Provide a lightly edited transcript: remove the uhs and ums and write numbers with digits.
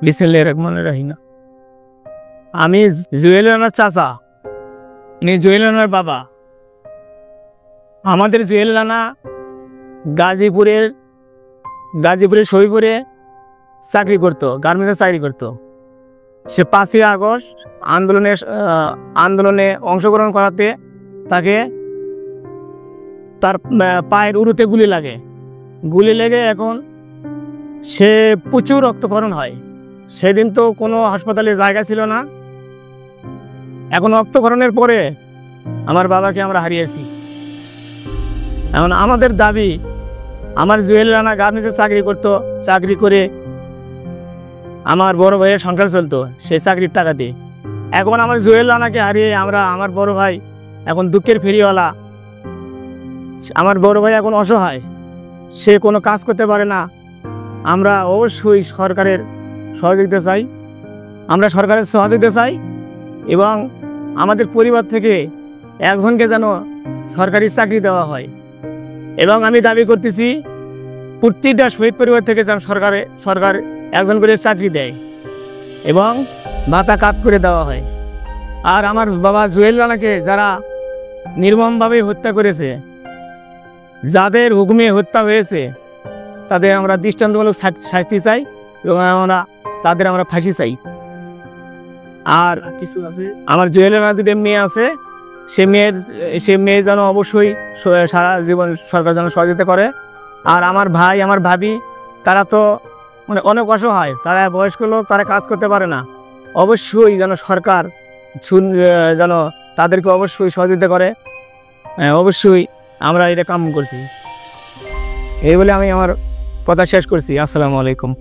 বিসমিল্লাহির রহমানির রহিম। আমি জুয়েল রানার চাচা, উনি জুয়েল রানার বাবা। আমাদের জুয়েল রানা গাজীপুরের শহীদপুরে চাকরি করতো, গার্মেন্টসে চাকরি করতো। সে 5ই আগস্ট আন্দোলনে অংশগ্রহণ করাতে তাকে তার পায়ের উরুতে গুলি লেগে এখন সে প্রচুর রক্তক্ষরণ হয়। সেদিন তো কোনো হাসপাতালে জায়গা ছিল না। এখন রক্তক্ষরণের পরে আমার বাবাকে আমরা হারিয়েছি। এখন আমাদের দাবি, আমার জুয়েল রানা গার্মেন্টসে চাকরি করে আমার বড় ভাইয়ের সংসার চলতো সেই চাকরির টাকা দিয়ে। এখন আমার জুয়েল রানাকে হারিয়ে আমার বড় ভাই এখন দুঃখের ফেরিওয়ালা। আমার বড় ভাই এখন অসহায়, সে কোনো কাজ করতে পারে না। আমরা অবশ্যই সরকারের সহযোগিতা চাই এবং আমাদের পরিবার থেকে একজনকে যেন সরকারি চাকরি দেওয়া হয়। এবং আমি দাবি করতেছি প্রতিটা শহীদ পরিবার থেকে যেন সরকার একজন করে চাকরি দেয় এবং ভাতা কাট করে দেওয়া হয়। আর আমার বাবা জুয়েল রানাকে যারা নির্মমভাবে হত্যা করেছে, যাদের হুকুমে হত্যা হয়েছে, তাদের আমরা দৃষ্টান্তমূলক শাস্তি চাই এবং আমরা ফাঁসি চাই। আর কিছু আছে, আমার জুয়েল রানার দুটো মেয়ে আছে, সে মেয়ে যেন অবশ্যই সারা জীবন সরকার যেন সহযোগিতা করে। আর আমার ভাই, আমার ভাবি, তারা তো অনেক অসহায়, তারা বয়স্ক লোক, তারা কাজ করতে পারে না। অবশ্যই যেন সরকার যেন তাদেরকে অবশ্যই সহযোগিতা করে। অবশ্যই আমরা এটা কাম করছি। এই বলে আমি আমার কথা শেষ করছি। আসসালামু আলাইকুম।